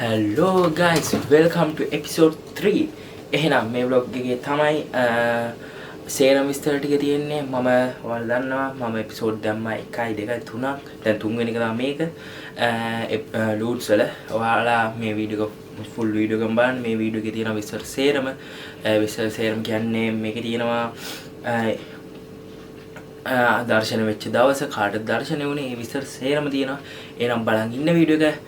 Hello guys, welcome to episode 3. එහෙනම් මේ vlog එකේ තමයි සේරම විස්තර ටික තියෙන්නේ. මම ඔයාලා දන්නවා මම episode දැම්මා 1 2 3ක්. දැන් තුන්වෙනි එක තමයි මේක. ලූට්ස් වල ඔයාලා මේ වීඩියෝ එක full වීඩියෝ එකම බලන්න. මේ වීඩියෝ එකේ තියෙන විස්තර සේරම කියන්නේ මේකේ තියෙනවා දර්ශන වෙච්ච දවස කාටද දර්ශන වුණේ මේ විස්තර සේරම තියෙනවා. එහෙනම් බලන් ඉන්න වීඩියෝ එක.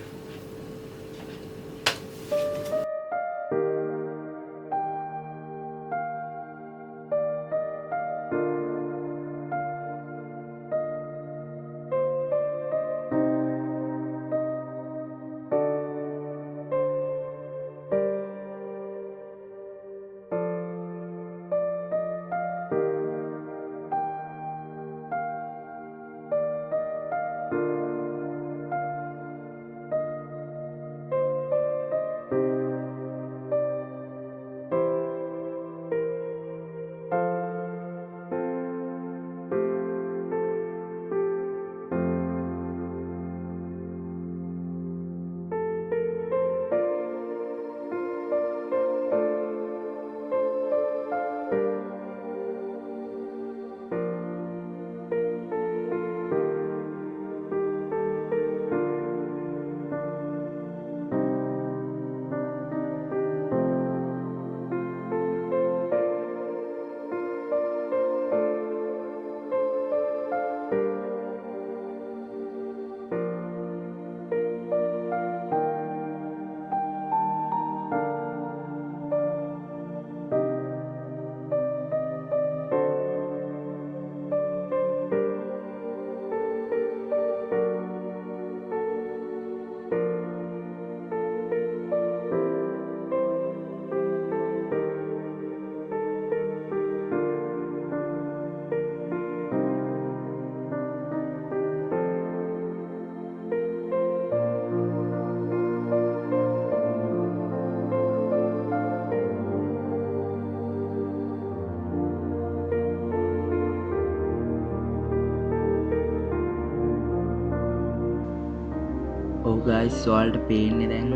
ගයිස් ඔයාලට පේන්නේ දැන්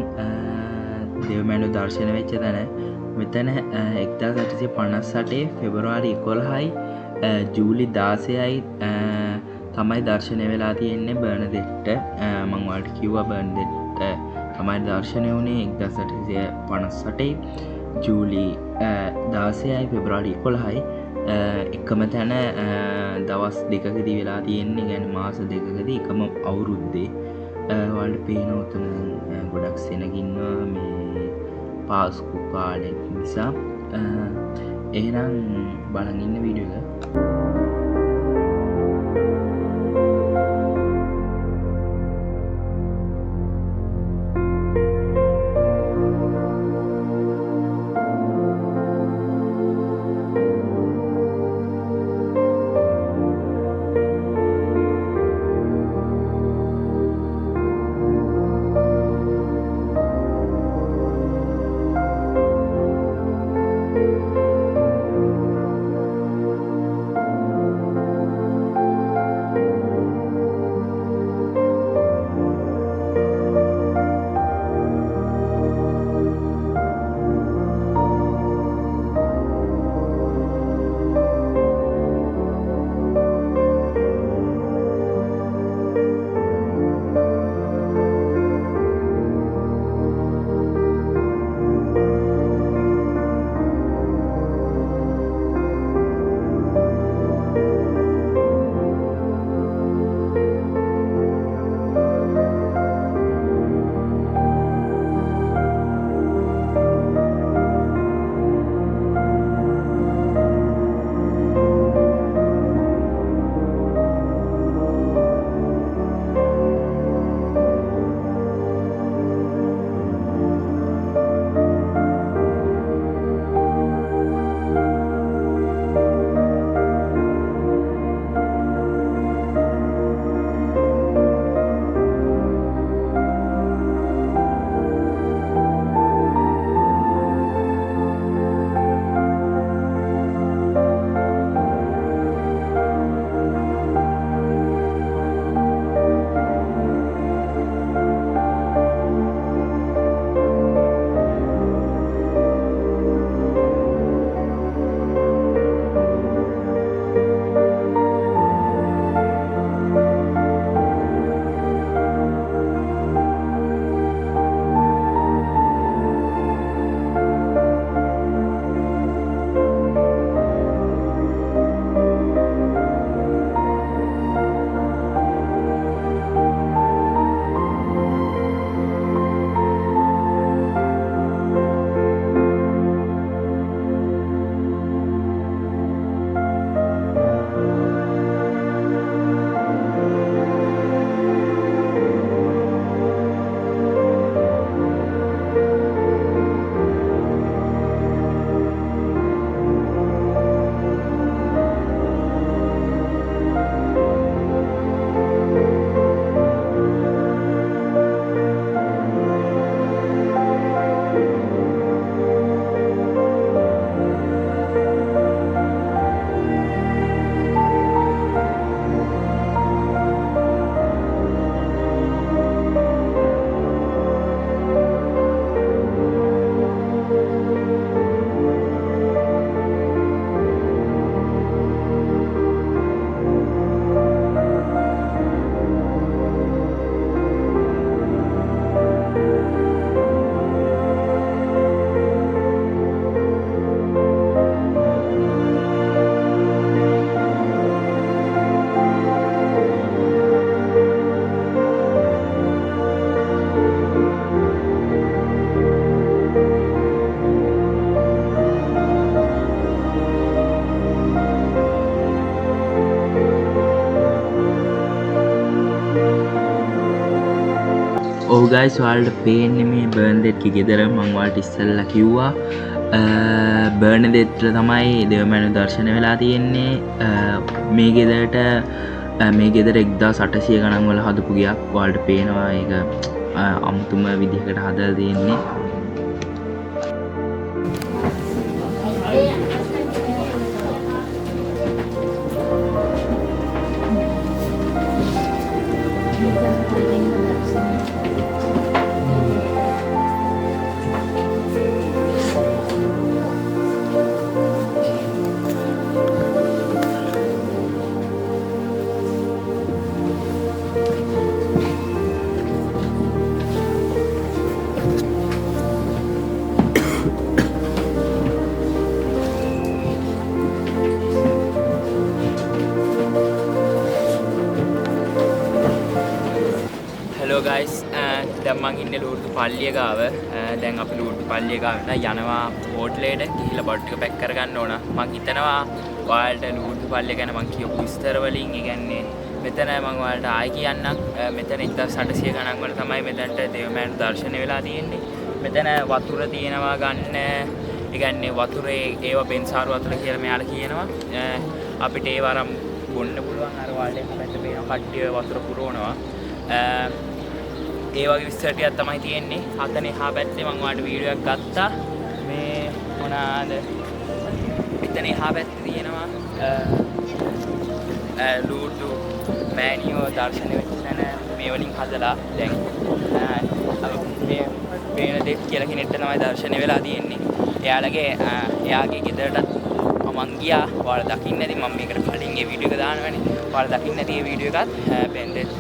දෙව්මැණු දර්ශන වෙච්ච තැන මෙතන 1858 පෙබරවාරි 11යි ජූලි 16යි තමයි දර්ශනය වෙලා තියෙන්නේ බර්නදෙට්ට. මම ඔයාලට කිව්වා බර්නදෙට්ට තමයි දර්ශනය වුණේ 1858 ජූලි 16යි පෙබරවාරි 11යි එකම තැන දවස් දෙකකදී වෙලා තියෙන්නේ. يعني මාස දෙකකදී එකම අවුරුද්දේ ඔයාලට පේන උතන ගොඩක් සෙනගින්නවා මේ පාස්කු කාලෙ නිසා. එහෙනම් බලන් ඉන්න වීඩියෝ එක. ගයිස් ඔයාලට පේන්නේ මේ බර්න්ඩෙට්ගේ ගෙදර මම ඔයාලට ඉස්සෙල්ලා කිව්වා බර්න්ඩෙට්ට තමයි දෙවමෑණියෝ දර්ශනය වෙලා තියෙන්නේ මේ ගෙදරට මේ ගෙදර 1800 ගණන් වල හදපු ගයක් ඔයාලට පේනවා ඒක අමුතුම විදිහකට හදලා තියෙන්නේ ගයිස් දැන් මං ඉන්නේ ලූර්දු පල්ලිය ගාව දැන් අපි ලූර්දු පල්ලිය ගාවට යනවා හෝටලෙට ගිහිල්ලා බඩු ටික පැක් කරගන්න ඕන මං හිතනවා ඔයාලට ලූර්දු පල්ලිය ගැන මං කියපු විස්තර වලින් ඒ කියන්නේ මෙතන මං ඔයාලට ආයි කියන්නම් මෙතන 1800 ගණන් වල තමයි මෙතනට දෙවමෑණියෝ දර්ශනය වෙලා තියෙන්නේ මෙතන වතුර තියෙනවා ගන්න ඒ කියන්නේ වතුරේ ඒව බෙන්සාරු වතුර කියලා මෙයාලා කියනවා අපිට ඒව අරන් බොන්න පුළුවන් අර ඔයාලට හැබැයි පේන කට්ටිය වතුර පුරවනවා ඒ වගේ විස්තර ටිකක් තමයි තියෙන්නේ. අතන එහා පැත්තේ මම ඔයාලට වීඩියෝ එකක් ගත්තා. මේ මොනවාද? එතන එහා පැත්තේ තියෙනවා ලූර්දු මෑණියෝ දර්ශනය වෙච්ච තැන මේ වලින් හදලා දැන් මේ පේන දෙයක් කියලා කෙනෙක්ට තමයි දර්ශනය වෙලා තියෙන්නේ. එයාගේ ගෙදරටත් මම ගියා. ඔයාලා දකින්න ඇති මම මේකට කලින් ඒ වීඩියෝ එක දානවනේ. ඔයාලා දකින්න ඇති ඒ වීඩියෝ එකත් බෙන්ඩෙත්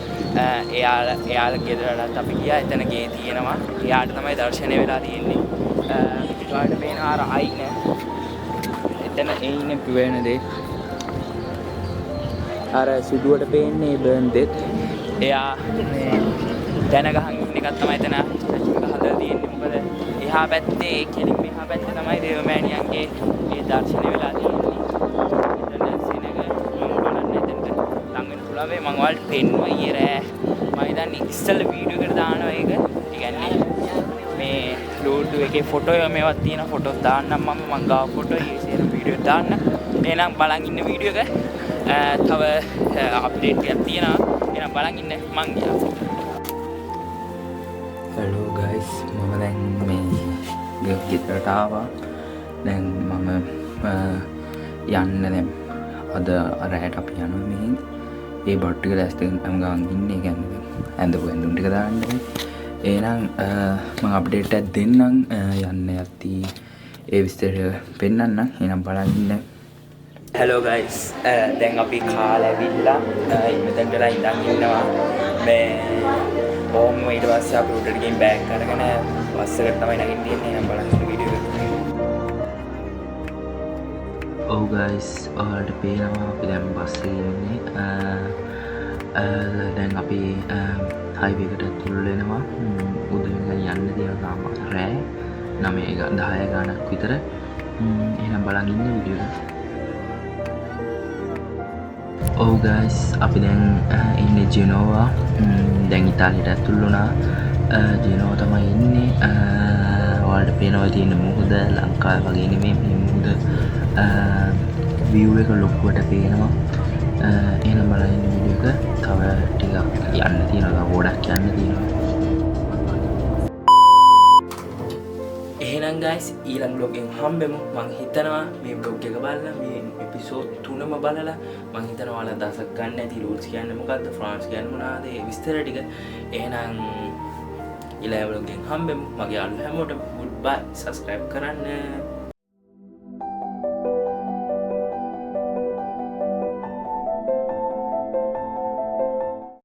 එයාලා ගෙදරටත් අපි ගියා එතන ගේ තියෙනවා එයාට තමයි දර්ශනය වෙලා තියෙන්නේ ඔයාලට පේනවා අර අයින එතන එයින වෙන දේ අර සුදුවට පේන්නේ බර්න්ඩෙත් එයා මේ දැන ගහන් ඉන්න එකක් තමයි එතන හදලා තියෙන්නේ මොකද එහා පැත්තේ කෙලින් මෙහා පැත්තේ තමයි දේවමෑණියන්ගේ මේ දර්ශනය වෙලා තියෙන්නේ මම ඔයාලට පෙන්නුවා ඊයේ රෑ මම හිතන්නේ ඉස්සෙල්ලා වීඩියෝ එකට දානවා ඒක. ඒ කියන්නේ මේ ලූර්දු එකේ ෆොටෝ මේවත් තියෙන ෆොටෝ දාන්නම් මම ගාව ෆොටෝ ඒ සේරම වීඩියෝ දාන්න. එහෙනම් බලන් ඉන්න වීඩියෝ එක තව අප්ඩේට් එකක් තියෙනවා. එහෙනම් බලන් ඉන්න මං ගියා. hello guys මම දැන් මේ ගෙදරට ආවා. දැන් මම යන්න දැන් අද රැයට අපි යනවා මෙහෙන්. ඒ බොට් ටික දැස්තෙන් මම ගාන් ඉන්නේ කියන්නේ ඇඳපු ඇඳුම් ටික දාන්නේ. එහෙනම් මම අප්ඩේට් එකක් දෙන්නම් යන්න යති ඒ විස්තර පෙන්නන්න. එහෙනම් බලන්න ඉන්න. hello guys දැන් අපි කාලා ඇවිල්ලා මෙතනටලා ඉඳන් ඉන්නවා. මේ ඕම් ඊට පස්සේ අපි උඩට ගිහින් බෑග් අරගෙන බස් එකට තමයි නැගිටින්නේ. එහෙනම් බලන්න වීඩියෝ එක. ඔව් ගයිස් ඔයාලට පේනවා අපි දැන් බස් එකේ ඉන්නේ දැන් අපි හයිවේ එකට තුල් වෙනවා උදේ ඉඳන් යන්න තියෙනවා තාම රෑ 9 10 ගානක් විතර එහෙනම් බලන් ඉන්න වීඩියෝ එක. ඔව් ගයිස් අපි දැන් ඉන්නේ ජෙනෝවා දැන් ඉතාලියට ඇතුල් වුණා ජෙනෝවා තමයි ඉන්නේ ඔයාලට පේනවා තියෙන මුහුද ලංකාවේ වගේ නෙමෙයි මේ මුහුද view එක ලොකුවට පේනවා එහෙනම් බලන්න වීඩියෝ එක තව ටිකක් යන්න තියෙනවා ගොඩක් යන්න තියෙනවා. එහෙනම් guys ඊළඟ vlog එකෙන් හම්බෙමු. මම හිතනවා මේ vlog එක බලලා මේ එපිසෝඩ් 3ම බලලා මම හිතනවා ඔයාලා දසක් ගන්න ඇති රූල්ස් කියන්නේ මොකද්ද ෆ්‍රාන්ස් කියන්නේ මොනවාද ඒ විස්තර ටික. එහෙනම් ඊළඟ vlog එකෙන් හම්බෙමු. මගේ යාළුවෝ හැමෝටම goodbye subscribe කරන්න.